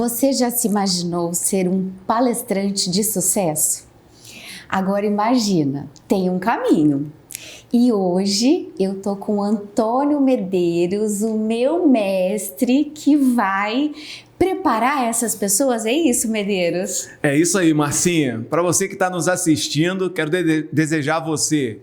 Você já se imaginou ser um palestrante de sucesso? Agora imagina, tem um caminho. E hoje eu tô com o Antônio Medeiros, o meu mestre, que vai preparar essas pessoas. É isso, Medeiros? É isso aí, Marcinha. Para você que está nos assistindo, quero desejar a você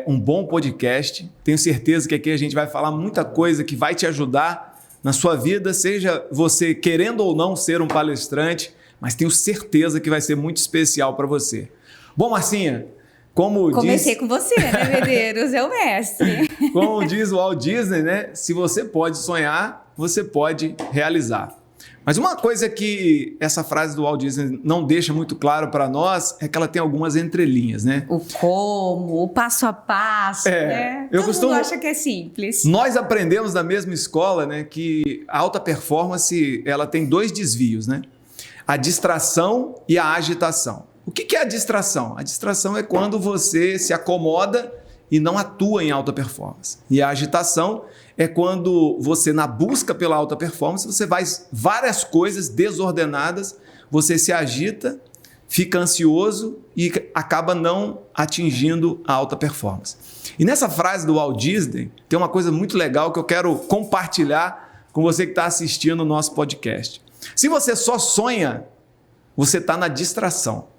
um bom podcast. Tenho certeza que aqui a gente vai falar muita coisa que vai te ajudar na sua vida, seja você querendo ou não ser um palestrante, mas tenho certeza que vai ser muito especial para você. Bom, Marcinha, Comecei com você, né, Medeiros? É o mestre. Como diz o Walt Disney, né? Se você pode sonhar, você pode realizar. Mas uma coisa que essa frase do Walt Disney não deixa muito claro para nós é que ela tem algumas entrelinhas, né? O como, o passo a passo, né? Todo mundo acha que é simples. Nós aprendemos na mesma escola, né, que a alta performance ela tem dois desvios, né? A distração e a agitação. O que é a distração? A distração é quando você se acomoda e não atua em alta performance. E a agitação é quando você, na busca pela alta performance, você faz várias coisas desordenadas, você se agita, fica ansioso e acaba não atingindo a alta performance. E nessa frase do Walt Disney, tem uma coisa muito legal que eu quero compartilhar com você que está assistindo o nosso podcast. Se você só sonha, você está na distração.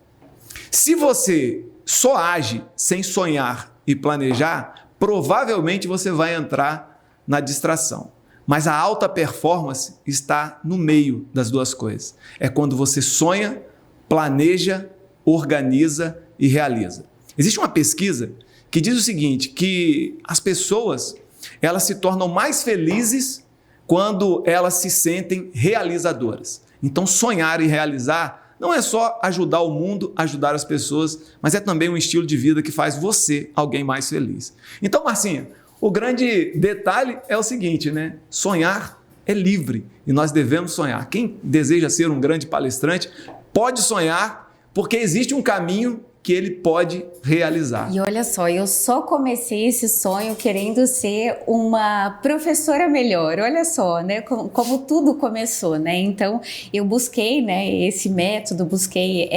Se você só age sem sonhar e planejar, provavelmente você vai entrar na distração. Mas a alta performance está no meio das duas coisas. É quando você sonha, planeja, organiza e realiza. Existe uma pesquisa que diz o seguinte, que as pessoas elas se tornam mais felizes quando elas se sentem realizadoras. Então, sonhar e realizar não é só ajudar o mundo, ajudar as pessoas, mas é também um estilo de vida que faz você alguém mais feliz. Então, Marcinha, o grande detalhe é o seguinte, né? Sonhar é livre e nós devemos sonhar. Quem deseja ser um grande palestrante pode sonhar, porque existe um caminho que ele pode realizar. E olha só, eu só comecei esse sonho querendo ser uma professora melhor. Olha só, né, como tudo começou, né? Então, eu busquei, né, esse método, busquei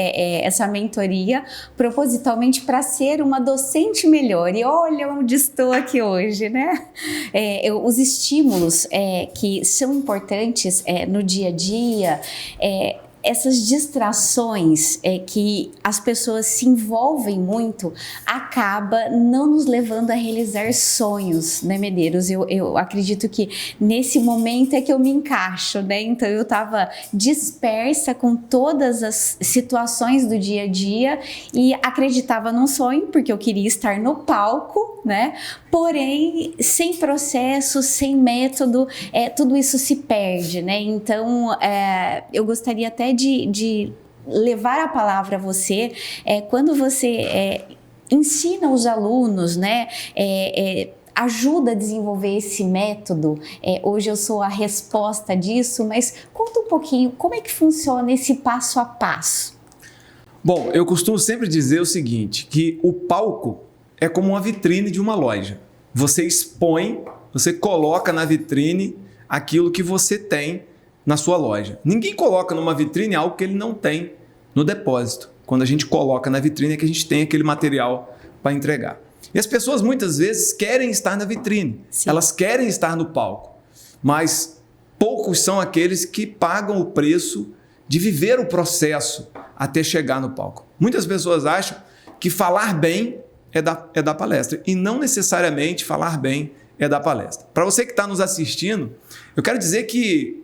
essa mentoria propositalmente para ser uma docente melhor. E olha onde estou aqui hoje, né? Os estímulos que são importantes no dia a dia, essas distrações que as pessoas se envolvem muito acaba não nos levando a realizar sonhos, né, Medeiros? Eu acredito que nesse momento é que eu me encaixo, né? Então eu estava dispersa com todas as situações do dia a dia e acreditava num sonho porque eu queria estar no palco, né? Porém, sem processo, sem método, tudo isso se perde, né? Então, eu gostaria até de levar a palavra a você, quando você ensina os alunos, né? Ajuda a desenvolver esse método. Hoje eu sou a resposta disso, mas conta um pouquinho como é que funciona esse passo a passo. Bom, eu costumo sempre dizer o seguinte, que o palco é como uma vitrine de uma loja. Você expõe, você coloca na vitrine aquilo que você tem na sua loja. Ninguém coloca numa vitrine algo que ele não tem no depósito. Quando a gente coloca na vitrine é que a gente tem aquele material para entregar. E as pessoas muitas vezes querem estar na vitrine, Sim. Elas querem estar no palco, mas poucos são aqueles que pagam o preço de viver o processo até chegar no palco. Muitas pessoas acham que falar bem é da palestra e não necessariamente falar bem é da palestra. Para você que está nos assistindo, eu quero dizer que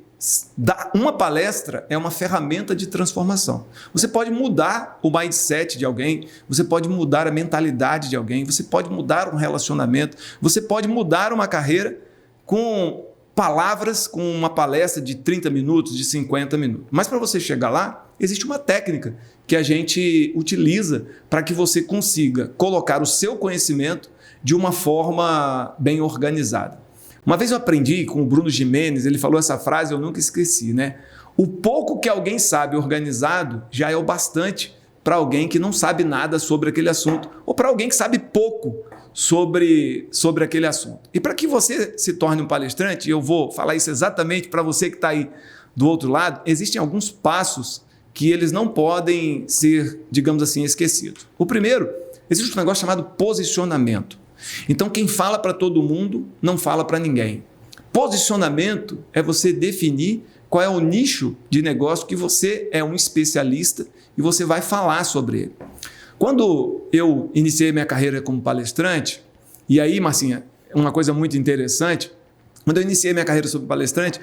uma palestra é uma ferramenta de transformação. Você pode mudar o mindset de alguém, você pode mudar a mentalidade de alguém, você pode mudar um relacionamento, você pode mudar uma carreira com palavras, com uma palestra de 30 minutos, de 50 minutos. Mas para você chegar lá, existe uma técnica que a gente utiliza para que você consiga colocar o seu conhecimento de uma forma bem organizada. Uma vez eu aprendi com o Bruno Gimenez, ele falou essa frase, eu nunca esqueci, né? O pouco que alguém sabe organizado já é o bastante para alguém que não sabe nada sobre aquele assunto ou para alguém que sabe pouco sobre aquele assunto. E para que você se torne um palestrante, eu vou falar isso exatamente para você que está aí do outro lado, existem alguns passos que eles não podem ser, digamos assim, esquecidos. O primeiro, existe um negócio chamado posicionamento. Então, quem fala para todo mundo, não fala para ninguém. Posicionamento é você definir qual é o nicho de negócio que você é um especialista e você vai falar sobre ele. Quando eu iniciei minha carreira como palestrante, e aí, Marcinha, uma coisa muito interessante, quando eu iniciei minha carreira como palestrante,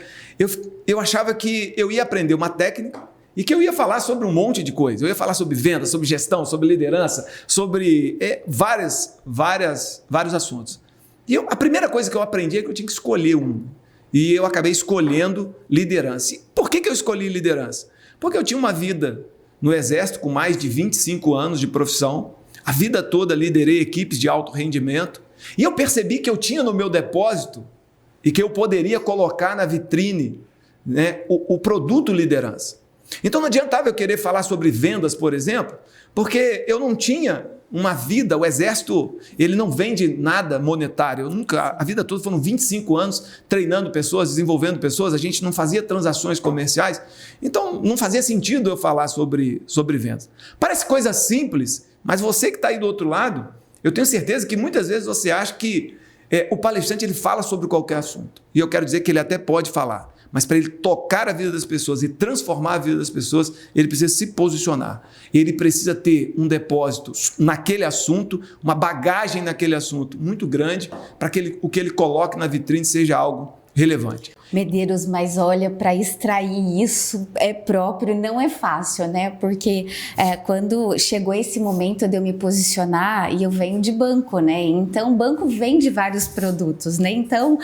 eu achava que eu ia aprender uma técnica e que eu ia falar sobre um monte de coisa. Eu ia falar sobre vendas, sobre gestão, sobre liderança, sobre vários assuntos. E a primeira coisa que eu aprendi é que eu tinha que escolher um. E eu acabei escolhendo liderança. E por que eu escolhi liderança? Porque eu tinha uma vida no Exército com mais de 25 anos de profissão. A vida toda liderei equipes de alto rendimento. E eu percebi que eu tinha no meu depósito e que eu poderia colocar na vitrine, né, o produto liderança. Então não adiantava eu querer falar sobre vendas, por exemplo, porque eu não tinha uma vida, o Exército, ele não vende nada monetário. A vida toda foram 25 anos treinando pessoas, desenvolvendo pessoas, a gente não fazia transações comerciais, então não fazia sentido eu falar sobre vendas. Parece coisa simples, mas você que está aí do outro lado, eu tenho certeza que muitas vezes você acha que o palestrante ele fala sobre qualquer assunto. E eu quero dizer que ele até pode falar, mas para ele tocar a vida das pessoas e transformar a vida das pessoas, ele precisa se posicionar. Ele precisa ter um depósito naquele assunto, uma bagagem naquele assunto muito grande, para que o que ele coloque na vitrine seja algo relevante. Medeiros, mas olha, para extrair isso próprio não é fácil, né? Porque quando chegou esse momento de eu me posicionar, e eu venho de banco, né? Então, banco vende vários produtos, né? Então,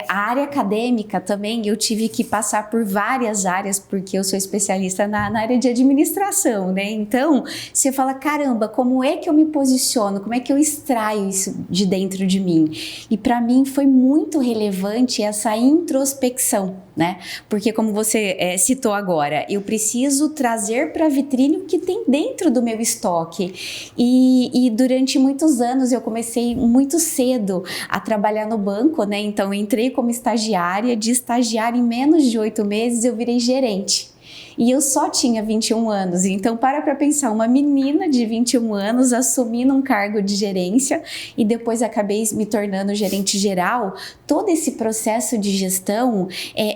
a área acadêmica também, eu tive que passar por várias áreas, porque eu sou especialista na área de administração, né? Então, você fala, caramba, como é que eu me posiciono? Como é que eu extraio isso de dentro de mim? E para mim foi muito relevante essa introspecção, né? Porque como você citou agora, eu preciso trazer para a vitrine o que tem dentro do meu estoque. E durante muitos anos eu comecei muito cedo a trabalhar no banco, né? Então eu entrei como estagiária, de estagiária em menos de 8 meses eu virei gerente. E eu só tinha 21 anos, então para pensar, uma menina de 21 anos assumindo um cargo de gerência e depois acabei me tornando gerente geral, todo esse processo de gestão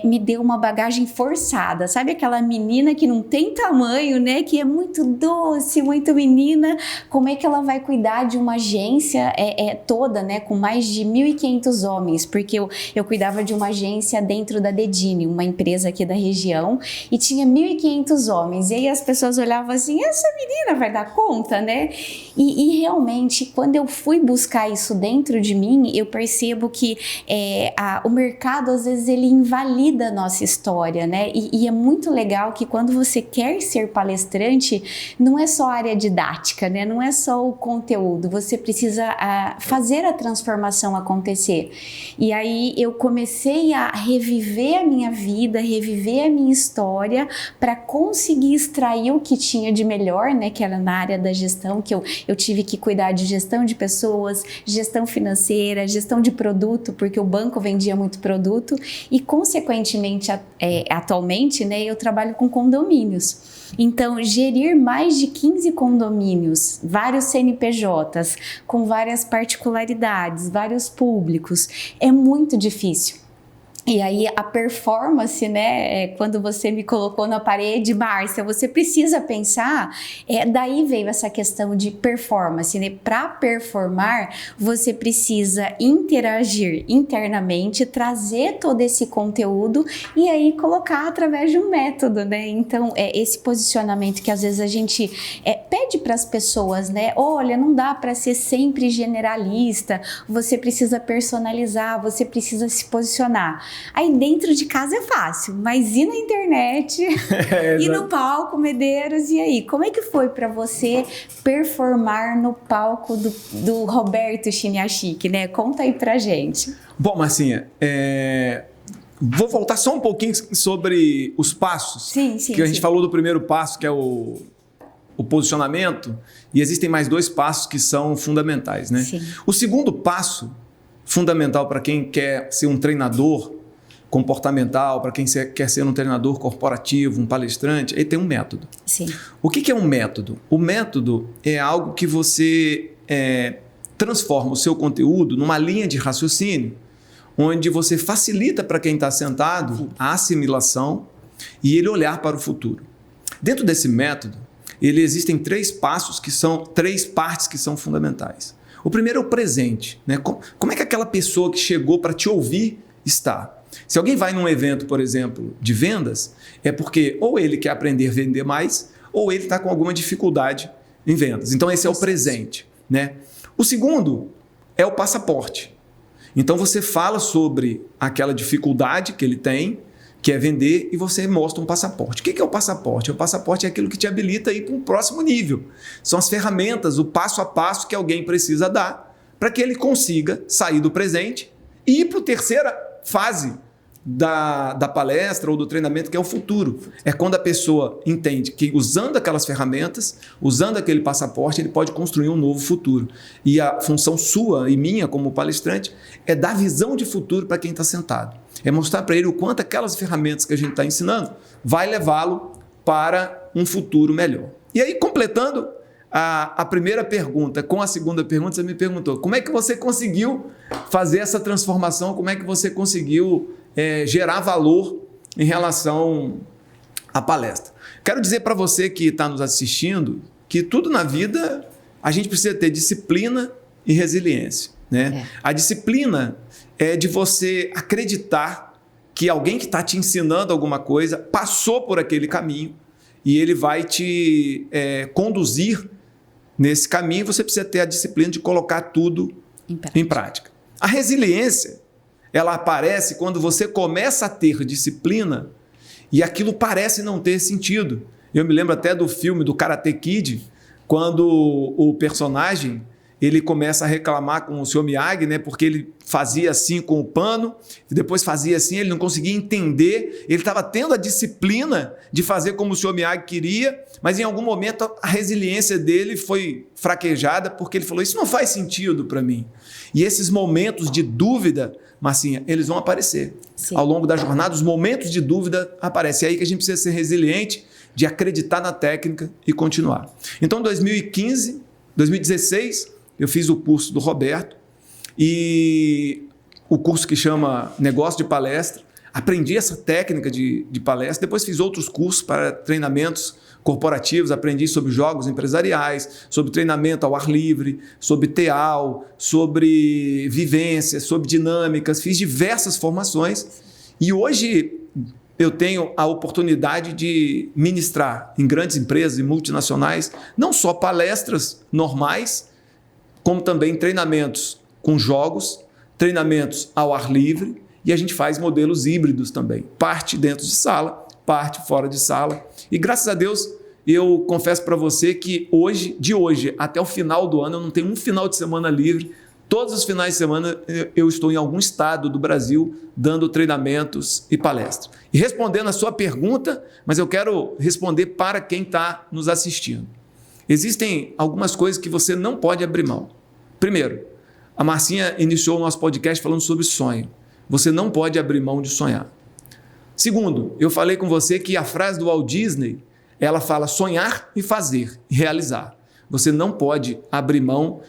me deu uma bagagem forçada, sabe aquela menina que não tem tamanho, né, que é muito doce, muito menina, como é que ela vai cuidar de uma agência toda, né, com mais de 1.500 homens, porque eu cuidava de uma agência dentro da Dedini, uma empresa aqui da região, e tinha 1.500 homens, e aí as pessoas olhavam assim, essa menina vai dar conta, né? E realmente, quando eu fui buscar isso dentro de mim, eu percebo que o mercado, às vezes, ele invalida a nossa história, né? E é muito legal que quando você quer ser palestrante, não é só a área didática, né? Não é só o conteúdo, você precisa fazer a transformação acontecer. E aí eu comecei a reviver a minha vida, reviver a minha história, para conseguir extrair o que tinha de melhor, né, que era na área da gestão, que eu tive que cuidar de gestão de pessoas, gestão financeira, gestão de produto, porque o banco vendia muito produto e, consequentemente, atualmente, né, eu trabalho com condomínios. Então, gerir mais de 15 condomínios, vários CNPJs, com várias particularidades, vários públicos, é muito difícil. E aí a performance, né, quando você me colocou na parede, Márcia, você precisa pensar, daí veio essa questão de performance, né? Para performar, você precisa interagir internamente, trazer todo esse conteúdo e aí colocar através de um método, né? Então, esse posicionamento que às vezes a gente pede para as pessoas, né? Olha, não dá para ser sempre generalista, você precisa personalizar, você precisa se posicionar. Aí dentro de casa é fácil, mas e na internet? E no palco, Medeiros? E aí, como é que foi para você performar no palco do Roberto Chiniachik, né? Conta aí pra gente. Bom, Marcinha, vou voltar só um pouquinho sobre os passos. Sim. Que a gente falou do primeiro passo, que é o posicionamento, e existem mais 2 passos que são fundamentais, né? Sim. O segundo passo fundamental para quem quer ser um treinador comportamental, para quem quer ser um treinador corporativo, um palestrante, aí tem um método. Sim. O que é um método? O método é algo que você transforma o seu conteúdo numa linha de raciocínio, onde você facilita para quem está sentado a assimilação e ele olhar para o futuro. Dentro desse método, existem 3 passos que são 3 partes que são fundamentais. O primeiro é o presente, né? Como é que aquela pessoa que chegou para te ouvir está? Se alguém vai num evento, por exemplo, de vendas, é porque ou ele quer aprender a vender mais, ou ele está com alguma dificuldade em vendas. Então, esse é o presente, né? O segundo é o passaporte. Então, você fala sobre aquela dificuldade que ele tem, que é vender, e você mostra um passaporte. O que é o passaporte? O passaporte é aquilo que te habilita a ir para um próximo nível. São as ferramentas, o passo a passo que alguém precisa dar para que ele consiga sair do presente e ir para a terceira fase da palestra ou do treinamento, que é o futuro. É quando a pessoa entende que usando aquelas ferramentas, usando aquele passaporte, ele pode construir um novo futuro. E a função sua e minha como palestrante é dar visão de futuro para quem está sentado. É mostrar para ele o quanto aquelas ferramentas que a gente está ensinando vai levá-lo para um futuro melhor. E aí, completando a primeira pergunta com a segunda pergunta, você me perguntou como é que você conseguiu fazer essa transformação, como é que você conseguiu gerar valor em relação à palestra. Quero dizer para você que está nos assistindo que tudo na vida a gente precisa ter disciplina e resiliência, né? A disciplina é de você acreditar que alguém que está te ensinando alguma coisa passou por aquele caminho e ele vai te conduzir nesse caminho. Você precisa ter a disciplina de colocar tudo em prática. A resiliência, ela aparece quando você começa a ter disciplina e aquilo parece não ter sentido. Eu me lembro até do filme do Karate Kid, quando o personagem ele começa a reclamar com o Sr. Miyagi, né, porque ele fazia assim com o pano, e depois fazia assim, ele não conseguia entender, ele estava tendo a disciplina de fazer como o Sr. Miyagi queria, mas em algum momento a resiliência dele foi fraquejada, porque ele falou, isso não faz sentido para mim. E esses momentos de dúvida, Marcinha, eles vão aparecer. Sim. Ao longo da jornada, os momentos de dúvida aparecem. É aí que a gente precisa ser resiliente, de acreditar na técnica e continuar. Então, em 2016, eu fiz o curso do Roberto, e o curso que chama Negócio de Palestra. Aprendi essa técnica de palestra, depois fiz outros cursos para treinamentos corporativos, aprendi sobre jogos empresariais, sobre treinamento ao ar livre, sobre TEAL, sobre vivência, sobre dinâmicas, fiz diversas formações e hoje eu tenho a oportunidade de ministrar em grandes empresas e multinacionais, não só palestras normais, como também treinamentos com jogos, treinamentos ao ar livre, e a gente faz modelos híbridos também, parte dentro de sala, parte fora de sala. E graças a Deus, eu confesso para você que de hoje até o final do ano, eu não tenho um final de semana livre. Todos os finais de semana eu estou em algum estado do Brasil dando treinamentos e palestras. E respondendo a sua pergunta, mas eu quero responder para quem está nos assistindo. Existem algumas coisas que você não pode abrir mão. Primeiro, a Marcinha iniciou o nosso podcast falando sobre sonho. Você não pode abrir mão de sonhar. Segundo, eu falei com você que a frase do Walt Disney, ela fala sonhar e fazer, e realizar. Você não pode abrir mão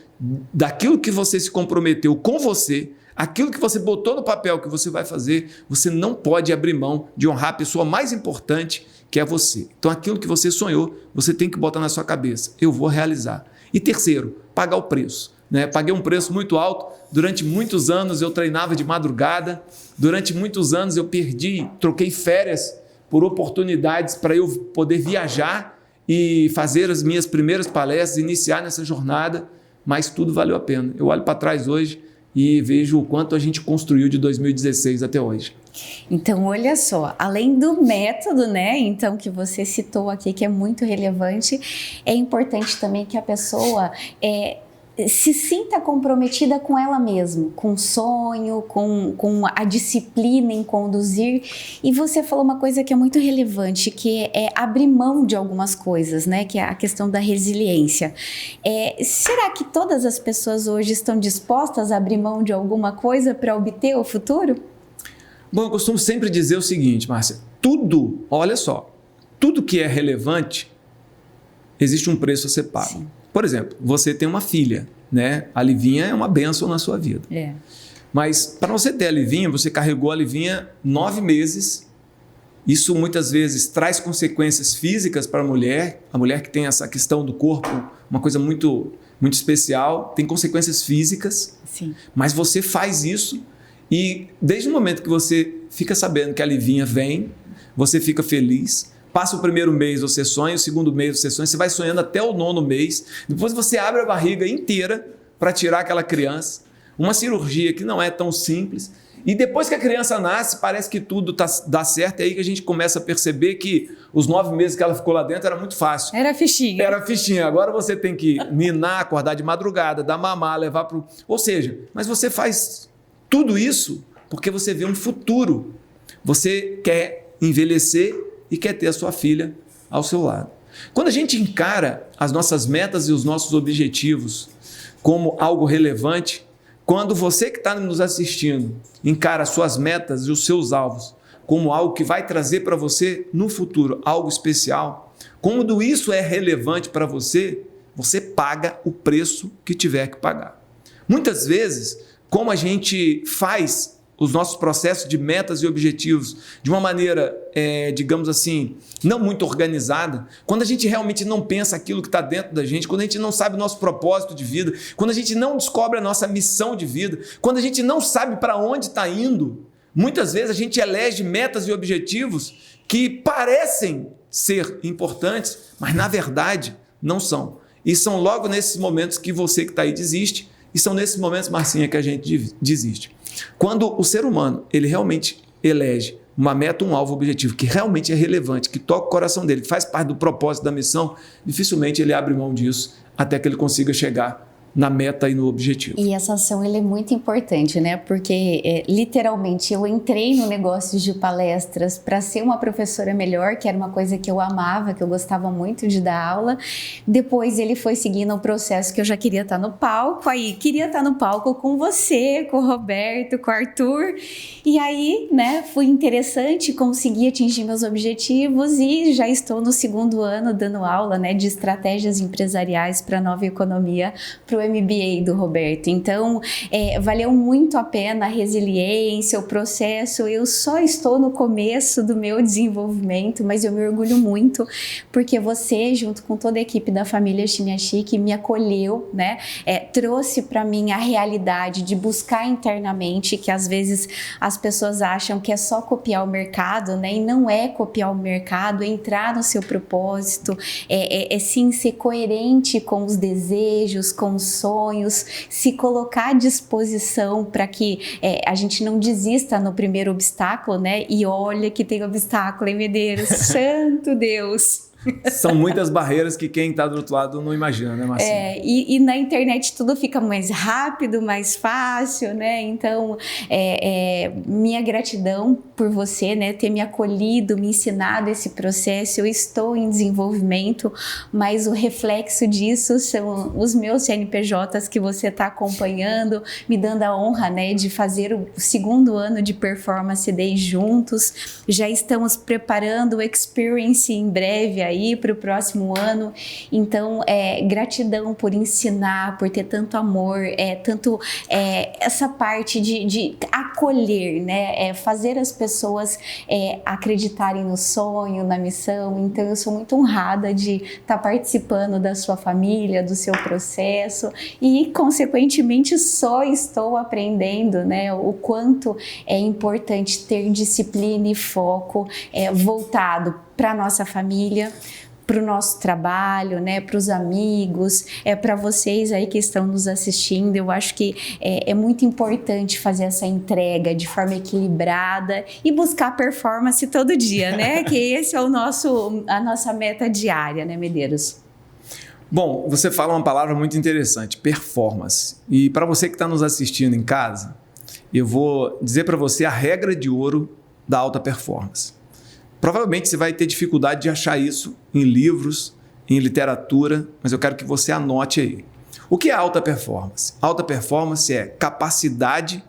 daquilo que você se comprometeu com você, aquilo que você botou no papel que você vai fazer, você não pode abrir mão de honrar a pessoa mais importante, que é você. Então, aquilo que você sonhou, você tem que botar na sua cabeça. Eu vou realizar. E terceiro, pagar o preço. Paguei um preço muito alto. Durante muitos anos eu treinava de madrugada. Durante muitos anos eu troquei férias por oportunidades para eu poder viajar e fazer as minhas primeiras palestras, iniciar nessa jornada, mas tudo valeu a pena. Eu olho para trás hoje e vejo o quanto a gente construiu de 2016 até hoje. Então, olha só, além do método, né, então, que você citou aqui, que é muito relevante, é importante também que a pessoa se sinta comprometida com ela mesma, com o sonho, com a disciplina em conduzir. E você falou uma coisa que é muito relevante, que é abrir mão de algumas coisas, né? Que é a questão da resiliência. Será que todas as pessoas hoje estão dispostas a abrir mão de alguma coisa para obter o futuro? Bom, eu costumo sempre dizer o seguinte, Márcia, olha só, tudo que é relevante, existe um preço a ser pago. Sim. Por exemplo, você tem uma filha, né? A Livinha é uma bênção na sua vida. Mas para você ter a Livinha, você carregou a Livinha 9 meses. Isso muitas vezes traz consequências físicas para a mulher que tem essa questão do corpo, uma coisa muito, muito especial, tem consequências físicas. Sim. Mas você faz isso e desde o momento que você fica sabendo que a Livinha vem, você fica feliz. Passa o primeiro mês, você sonha, o segundo mês você sonha, você vai sonhando até o 9º mês. Depois você abre a barriga inteira para tirar aquela criança. Uma cirurgia que não é tão simples. E depois que a criança nasce, parece que tudo dá certo. É aí que a gente começa a perceber que os 9 meses que ela ficou lá dentro era muito fácil. Era fichinha. Era fichinha. Agora você tem que ninar, acordar de madrugada, dar mamar, levar para o... Ou seja, mas você faz tudo isso porque você vê um futuro. Você quer envelhecer e quer ter a sua filha ao seu lado. Quando a gente encara as nossas metas e os nossos objetivos como algo relevante, quando você que está nos assistindo encara as suas metas e os seus alvos como algo que vai trazer para você no futuro algo especial, quando isso é relevante para você, você paga o preço que tiver que pagar. Muitas vezes, como a gente faz os nossos processos de metas e objetivos de uma maneira, digamos assim, não muito organizada, quando a gente realmente não pensa aquilo que está dentro da gente, quando a gente não sabe o nosso propósito de vida, quando a gente não descobre a nossa missão de vida, quando a gente não sabe para onde está indo, muitas vezes a gente elege metas e objetivos que parecem ser importantes, mas na verdade não são. E são logo nesses momentos que você que está aí desiste, e são nesses momentos, Marcinha, que a gente desiste. Quando o ser humano ele realmente elege uma meta, um alvo, objetivo que realmente é relevante, que toca o coração dele, que faz parte do propósito da missão, dificilmente ele abre mão disso até que ele consiga chegar na meta e no objetivo. E essa ação é muito importante, né? Porque literalmente eu entrei no negócio de palestras para ser uma professora melhor, que era uma coisa que eu amava, que eu gostava muito de dar aula. Depois ele foi seguindo um processo que eu já queria estar no palco, aí queria estar no palco com você, com o Roberto, com o Arthur. E aí, né, foi interessante, consegui atingir meus objetivos e já estou no 2º ano dando aula, né, de estratégias empresariais para a nova economia, para o MBA do Roberto. Então, valeu muito a pena a resiliência, o processo. Eu só estou no começo do meu desenvolvimento, mas eu me orgulho muito porque você, junto com toda a equipe da família Chimiachique, me acolheu, né? Trouxe para mim a realidade de buscar internamente, que às vezes as pessoas acham que é só copiar o mercado, né? E não é copiar o mercado, é entrar no seu propósito, sim ser coerente com os desejos, com os sonhos, se colocar à disposição para que a gente não desista no primeiro obstáculo, né? E olha que tem obstáculo, hein, Medeiros? Santo Deus! São muitas barreiras que quem está do outro lado não imagina, né, Marcinha? E na internet tudo fica mais rápido, mais fácil, né? Então, minha gratidão por você, né, ter me acolhido, me ensinado esse processo. Eu estou em desenvolvimento, mas o reflexo disso são os meus CNPJs que você está acompanhando, me dando a honra, né, de fazer o 2º ano de Performance Day juntos. Já estamos preparando o Experience em breve aí para o próximo ano. Então, gratidão por ensinar, por ter tanto amor, essa parte de acolher, né? Fazer as pessoas acreditarem no sonho, na missão. Então, eu sou muito honrada de estar participando da sua família, do seu processo e, consequentemente, só estou aprendendo, né, o quanto é importante ter disciplina e foco voltado para a nossa família, para o nosso trabalho, né, para os amigos, para vocês aí que estão nos assistindo. Eu acho que é muito importante fazer essa entrega de forma equilibrada e buscar performance todo dia, né? Que esse é a nossa meta diária, né, Medeiros? Bom, você fala uma palavra muito interessante, performance. E para você que está nos assistindo em casa, eu vou dizer para você a regra de ouro da alta performance. Provavelmente você vai ter dificuldade de achar isso em livros, em literatura, mas eu quero que você anote aí. O que é alta performance? Alta performance é capacidade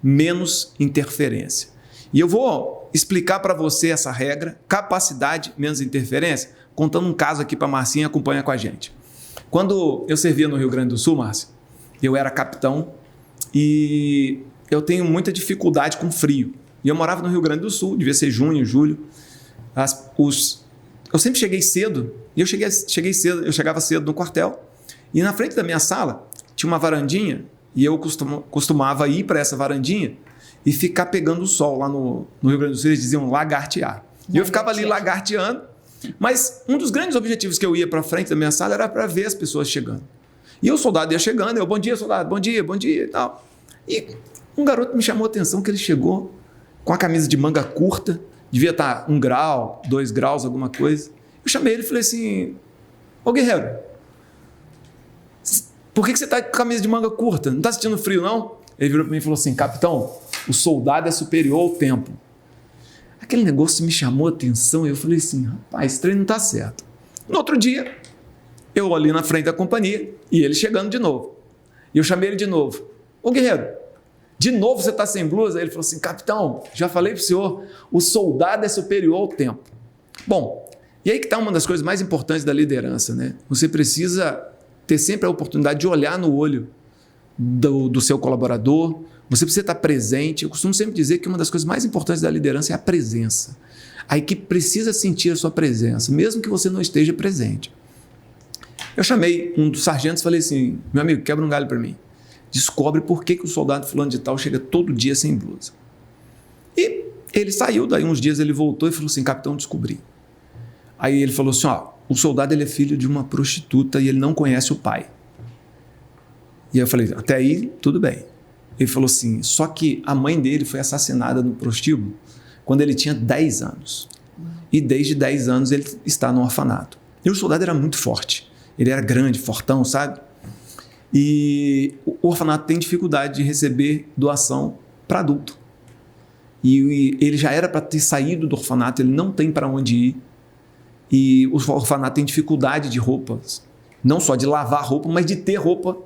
menos interferência. E eu vou explicar para você essa regra, capacidade menos interferência, contando um caso aqui para a Marcinha, acompanha com a gente. Quando eu servia no Rio Grande do Sul, Márcia, eu era capitão e eu tenho muita dificuldade com frio. E eu morava no Rio Grande do Sul, devia ser junho, julho. Eu sempre cheguei cedo, e eu chegava cedo no quartel, e na frente da minha sala tinha uma varandinha, e eu costumava ir para essa varandinha e ficar pegando o sol lá no Rio Grande do Sul, eles diziam lagartear. E eu ficava ali lagarteando, mas um dos grandes objetivos que eu ia para frente da minha sala era para ver as pessoas chegando. E o soldado ia chegando, eu, bom dia, soldado, bom dia e tal. E um garoto me chamou a atenção que ele chegou com a camisa de manga curta, devia estar 1 grau, 2 graus, alguma coisa. Eu chamei ele e falei assim, ô guerreiro, por que você está com a camisa de manga curta? Não está sentindo frio, não? Ele virou para mim e falou assim, capitão, o soldado é superior ao tempo. Aquele negócio me chamou a atenção e eu falei assim, rapaz, esse trem não está certo. No outro dia, eu ali na frente da companhia e ele chegando de novo. E eu chamei ele de novo. Ô guerreiro, de novo você está sem blusa? Ele falou assim, capitão, já falei para o senhor, o soldado é superior ao tempo. Bom, e aí que está uma das coisas mais importantes da liderança, né? Você precisa ter sempre a oportunidade de olhar no olho do seu colaborador, você precisa estar presente. Eu costumo sempre dizer que uma das coisas mais importantes da liderança é a presença. A equipe precisa sentir a sua presença, mesmo que você não esteja presente. Eu chamei um dos sargentos e falei assim, meu amigo, quebra um galho para mim. Descobre por que o soldado fulano de tal chega todo dia sem blusa. E ele saiu, daí uns dias ele voltou e falou assim, capitão, descobri. Aí ele falou assim, ó, o soldado ele é filho de uma prostituta e ele não conhece o pai. E aí eu falei, até aí tudo bem. Ele falou assim, só que a mãe dele foi assassinada no prostíbulo quando ele tinha 10 anos. E desde 10 anos ele está no orfanato. E o soldado era muito forte. Ele era grande, fortão, sabe? E o orfanato tem dificuldade de receber doação para adulto. E ele já era para ter saído do orfanato, ele não tem para onde ir. E o orfanato tem dificuldade de roupas, não só de lavar roupa, mas de ter roupa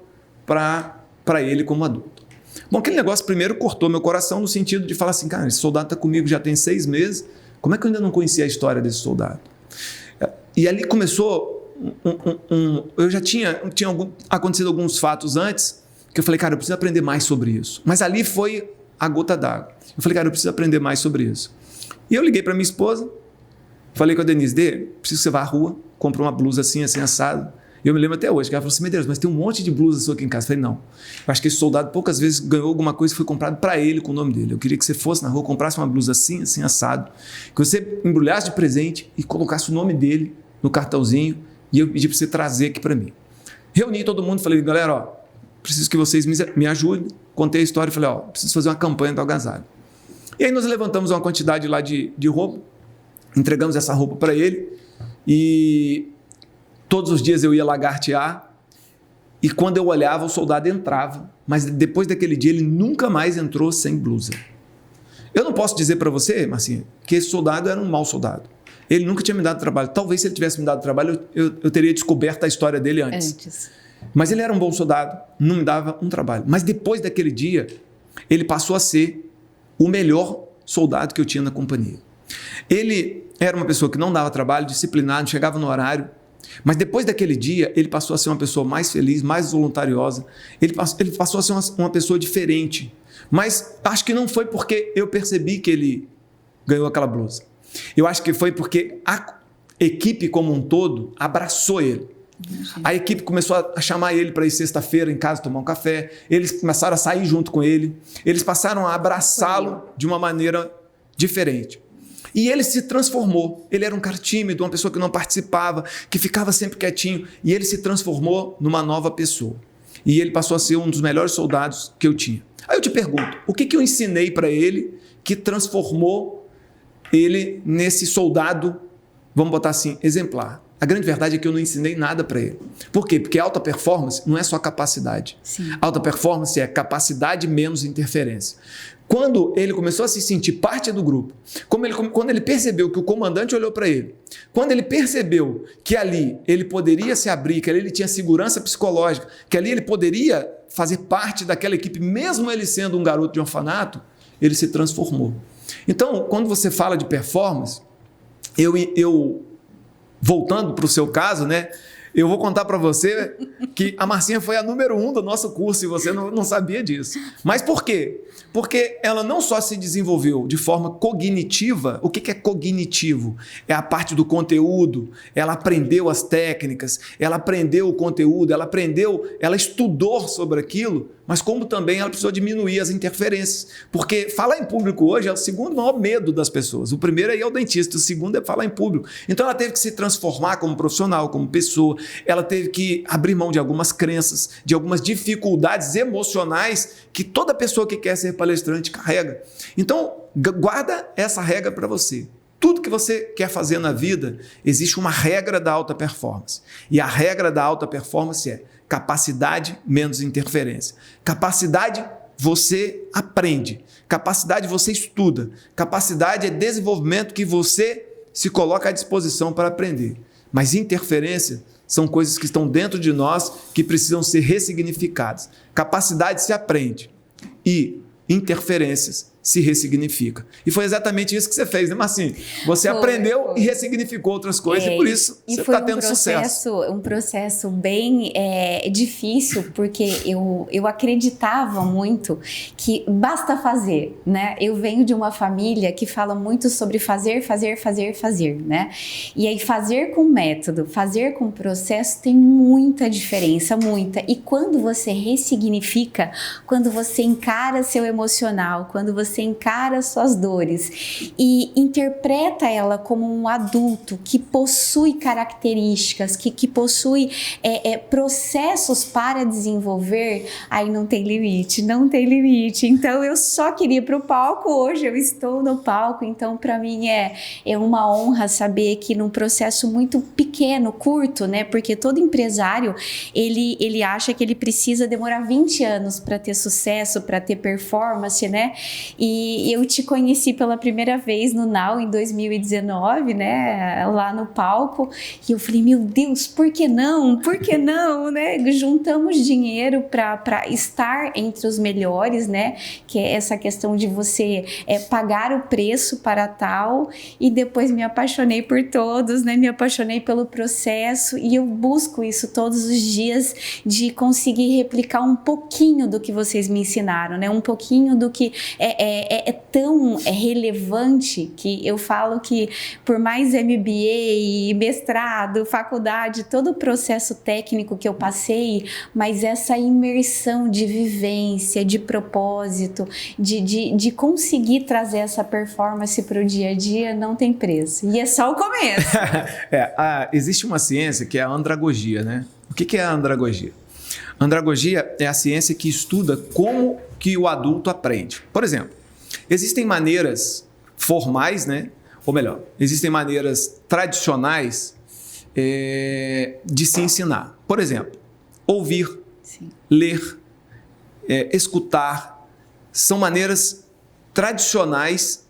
para ele como adulto. Bom, aquele negócio primeiro cortou meu coração no sentido de falar assim, cara, esse soldado está comigo já tem 6 meses, como é que eu ainda não conhecia a história desse soldado? E ali começou... eu já tinha acontecido alguns fatos antes que eu falei, cara, eu preciso aprender mais sobre isso. Mas ali foi a gota d'água. Eu falei, cara, eu preciso aprender mais sobre isso. E eu liguei para minha esposa, falei com a Denise, preciso que você vá à rua, compre uma blusa assim, assim, assado. E eu me lembro até hoje, que ela falou assim, Medeiros, mas tem um monte de blusas sua aqui em casa. Eu falei, não. Eu acho que esse soldado poucas vezes ganhou alguma coisa que foi comprado para ele com o nome dele. Eu queria que você fosse na rua, comprasse uma blusa assim, assim, assado, que você embrulhasse de presente e colocasse o nome dele no cartãozinho e eu pedi para você trazer aqui para mim. Reuni todo mundo, falei, galera, ó, preciso que vocês me ajudem. Contei a história e falei, ó, preciso fazer uma campanha do agasalho. E aí nós levantamos uma quantidade lá de roupa, entregamos essa roupa para ele e todos os dias eu ia lagartear e quando eu olhava o soldado entrava, mas depois daquele dia ele nunca mais entrou sem blusa. Eu não posso dizer para você, Marcinha, que esse soldado era um mau soldado. Ele nunca tinha me dado trabalho. Talvez se ele tivesse me dado trabalho, eu teria descoberto a história dele antes. Mas ele era um bom soldado, não me dava um trabalho. Mas depois daquele dia, ele passou a ser o melhor soldado que eu tinha na companhia. Ele era uma pessoa que não dava trabalho, disciplinado, chegava no horário. Mas depois daquele dia, ele passou a ser uma pessoa mais feliz, mais voluntariosa. Ele passou a ser uma pessoa diferente. Mas acho que não foi porque eu percebi que ele ganhou aquela blusa. Eu acho que foi porque a equipe como um todo abraçou ele. A equipe começou a chamar ele para ir sexta-feira em casa tomar um café. Eles começaram a sair junto com ele. Eles passaram a abraçá-lo de uma maneira diferente. E ele se transformou. Ele era um cara tímido, uma pessoa que não participava, que ficava sempre quietinho. E ele se transformou numa nova pessoa. E ele passou a ser um dos melhores soldados que eu tinha. Aí eu te pergunto, o que eu ensinei para ele que transformou ele nesse soldado, vamos botar assim, exemplar? A grande verdade é que eu não ensinei nada para ele. Por quê? Porque alta performance não é só capacidade. Sim. Alta performance é capacidade menos interferência. Quando ele começou a se sentir parte do grupo, quando ele percebeu que o comandante olhou para ele, quando ele percebeu que ali ele poderia se abrir, que ali ele tinha segurança psicológica, que ali ele poderia fazer parte daquela equipe, mesmo ele sendo um garoto de orfanato, ele se transformou. Então, quando você fala de performance, eu voltando para o seu caso, né? Eu vou contar para você que a Marcinha foi a número 1 do nosso curso e você não sabia disso. Mas por quê? Porque ela não só se desenvolveu de forma cognitiva. O que é cognitivo? É a parte do conteúdo. Ela aprendeu as técnicas, ela aprendeu o conteúdo, ela estudou sobre aquilo, mas como também ela precisou diminuir as interferências. Porque falar em público hoje é o segundo maior medo das pessoas. O primeiro aí é o dentista, o segundo é falar em público. Então ela teve que se transformar como profissional, como pessoa. Ela teve que abrir mão de algumas crenças, de algumas dificuldades emocionais que toda pessoa que quer ser palestrante carrega. Então, guarda essa regra para você. Tudo que você quer fazer na vida, existe uma regra da alta performance. E a regra da alta performance é capacidade menos interferência. Capacidade você aprende. Capacidade você estuda. Capacidade é desenvolvimento que você se coloca à disposição para aprender. Mas interferência são coisas que estão dentro de nós que precisam ser ressignificadas. Capacidade se aprende e interferências se ressignifica. E foi exatamente isso que você fez, né, Marcinha? Você aprendeu e ressignificou outras coisas e por isso você está tendo sucesso. Um processo bem difícil, porque eu acreditava muito que basta fazer, né? Eu venho de uma família que fala muito sobre fazer, né? E aí fazer com método, fazer com processo tem muita diferença, muita. E quando você ressignifica, quando você encara seu emocional, quando você encara suas dores e interpreta ela como um adulto que possui características, que possui processos para desenvolver, aí não tem limite, não tem limite. Então eu só queria ir para o palco, hoje eu estou no palco, então para mim é uma honra saber que num processo muito pequeno, curto, né? Porque todo empresário, ele acha que ele precisa demorar 20 anos para ter sucesso, para ter performance, né? E eu te conheci pela primeira vez no Now em 2019, né? Lá no palco. E eu falei, meu Deus, por que não? Por que não, né? Juntamos dinheiro para estar entre os melhores, né? Que é essa questão de você pagar o preço para tal. E depois me apaixonei por todos, né? Me apaixonei pelo processo. E eu busco isso todos os dias, de conseguir replicar um pouquinho do que vocês me ensinaram, né? Um pouquinho do que é tão relevante, que eu falo que por mais MBA, mestrado, faculdade, todo o processo técnico que eu passei, mas essa imersão de vivência, de propósito, de conseguir trazer essa performance para o dia a dia, não tem preço. E é só o começo. Existe uma ciência que é a andragogia, né? O que é a andragogia? Andragogia é a ciência que estuda como que o adulto aprende. Por exemplo, existem maneiras formais, né? Ou melhor, existem maneiras tradicionais de se ensinar. Por exemplo, ouvir, sim, ler, escutar, são maneiras tradicionais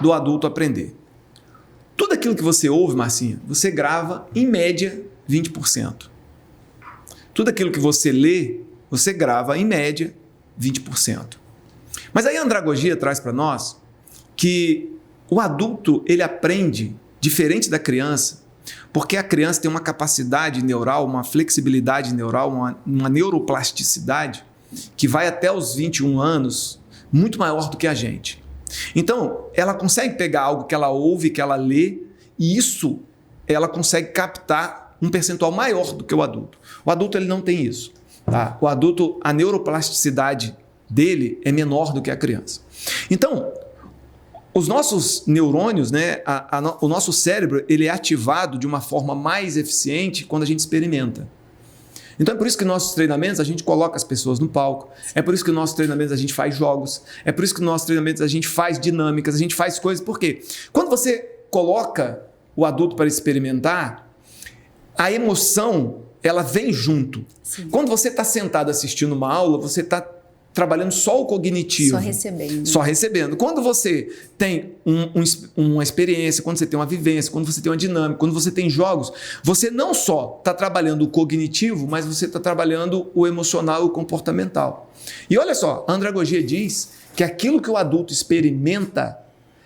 do adulto aprender. Tudo aquilo que você ouve, Marcinha, você grava em média 20%. Tudo aquilo que você lê, você grava em média 20%. Mas aí a andragogia traz para nós que o adulto, ele aprende diferente da criança, porque a criança tem uma capacidade neural, uma flexibilidade neural, uma neuroplasticidade que vai até os 21 anos, muito maior do que a gente. Então, ela consegue pegar algo que ela ouve, que ela lê, e isso ela consegue captar um percentual maior do que o adulto. O adulto, ele não tem isso. Tá? O adulto, a neuroplasticidade dele é menor do que a criança. Então, os nossos neurônios, né, o nosso cérebro, ele é ativado de uma forma mais eficiente quando a gente experimenta. Então é por isso que nossos treinamentos a gente coloca as pessoas no palco, é por isso que nossos treinamentos a gente faz jogos, é por isso que nossos treinamentos a gente faz dinâmicas, a gente faz coisas. Por quê? Quando você coloca o adulto para experimentar, a emoção, ela vem junto. Sim. Quando você está sentado assistindo uma aula, você está trabalhando só o cognitivo. Só recebendo. Só recebendo. Quando você tem uma experiência, quando você tem uma vivência, quando você tem uma dinâmica, quando você tem jogos, você não só está trabalhando o cognitivo, mas você está trabalhando o emocional e o comportamental. E olha só, a andragogia diz que aquilo que o adulto experimenta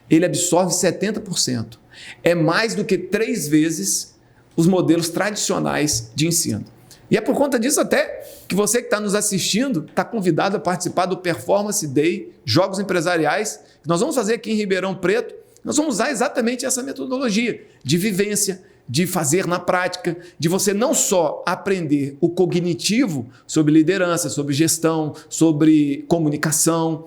ele absorve 70%. É mais do que 3 vezes os modelos tradicionais de ensino. E é por conta disso até que você que está nos assistindo está convidado a participar do Performance Day, Jogos Empresariais, que nós vamos fazer aqui em Ribeirão Preto. Nós vamos usar exatamente essa metodologia de vivência, de fazer na prática, de você não só aprender o cognitivo sobre liderança, sobre gestão, sobre comunicação,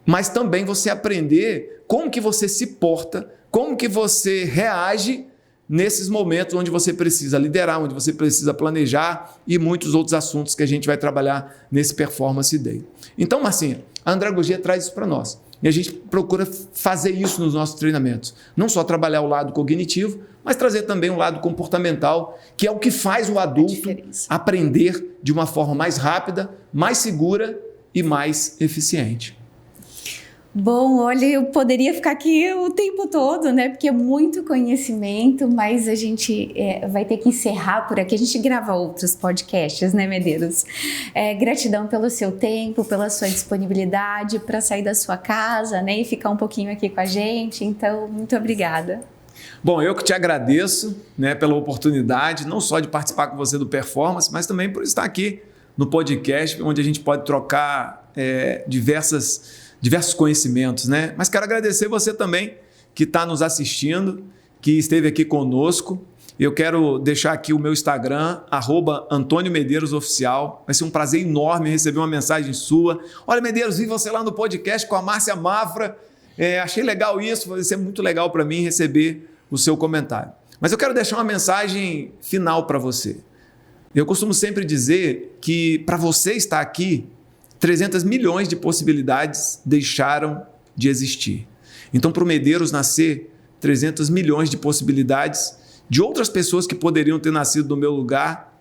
mas também você aprender como que você se porta, como que você reage nesses momentos onde você precisa liderar, onde você precisa planejar e muitos outros assuntos que a gente vai trabalhar nesse Performance Day. Então, Marcinha, a andragogia traz isso para nós. E a gente procura fazer isso nos nossos treinamentos. Não só trabalhar o lado cognitivo, mas trazer também um lado comportamental, que é o que faz o adulto aprender de uma forma mais rápida, mais segura e mais eficiente. Bom, olha, eu poderia ficar aqui o tempo todo, né? Porque é muito conhecimento, mas a gente vai ter que encerrar por aqui. A gente grava outros podcasts, né, Medeiros? Gratidão pelo seu tempo, pela sua disponibilidade para sair da sua casa, né? E ficar um pouquinho aqui com a gente. Então, muito obrigada. Bom, eu que te agradeço, né, pela oportunidade, não só de participar com você do Performance, mas também por estar aqui no podcast, onde a gente pode trocar diversos conhecimentos, né? Mas quero agradecer você também que está nos assistindo, que esteve aqui conosco. Eu quero deixar aqui o meu Instagram, @AntônioMedeiros_Oficial. Vai ser um prazer enorme receber uma mensagem sua. Olha, Medeiros, vi você lá no podcast com a Márcia Mafra. Achei legal isso, vai ser muito legal para mim receber o seu comentário. Mas eu quero deixar uma mensagem final para você. Eu costumo sempre dizer que para você estar aqui, 300 milhões de possibilidades deixaram de existir. Então, para o Medeiros nascer, 300 milhões de possibilidades de outras pessoas que poderiam ter nascido no meu lugar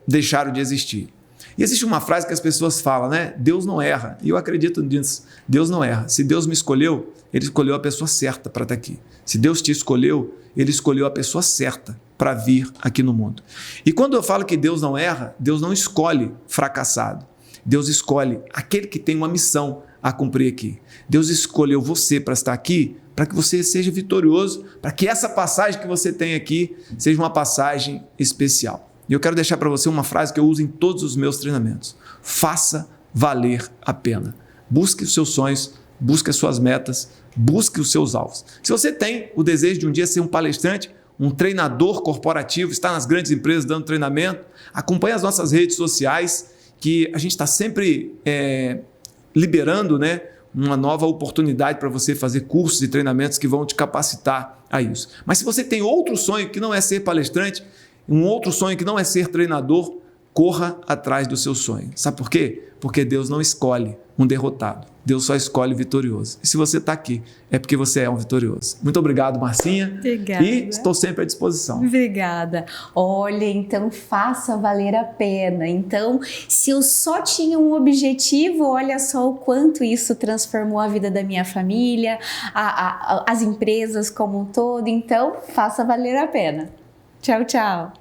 deixaram de existir. E existe uma frase que as pessoas falam, né? Deus não erra. E eu acredito nisso. Deus não erra. Se Deus me escolheu, Ele escolheu a pessoa certa para estar aqui. Se Deus te escolheu, Ele escolheu a pessoa certa para vir aqui no mundo. E quando eu falo que Deus não erra, Deus não escolhe fracassado. Deus escolhe aquele que tem uma missão a cumprir aqui. Deus escolheu você para estar aqui, para que você seja vitorioso, para que essa passagem que você tem aqui seja uma passagem especial. E eu quero deixar para você uma frase que eu uso em todos os meus treinamentos. Faça valer a pena. Busque os seus sonhos, busque as suas metas, busque os seus alvos. Se você tem o desejo de um dia ser um palestrante, um treinador corporativo, estar nas grandes empresas dando treinamento, acompanhe as nossas redes sociais, que a gente está sempre liberando, né, uma nova oportunidade para você fazer cursos e treinamentos que vão te capacitar a isso. Mas se você tem outro sonho que não é ser palestrante, um outro sonho que não é ser treinador, corra atrás do seu sonho. Sabe por quê? Porque Deus não escolhe um derrotado. Deus só escolhe o vitorioso. E se você está aqui, é porque você é um vitorioso. Muito obrigado, Marcinha. Obrigada. E estou sempre à disposição. Obrigada. Olha, então faça valer a pena. Então, se eu só tinha um objetivo, olha só o quanto isso transformou a vida da minha família, as empresas como um todo. Então, faça valer a pena. Tchau, tchau.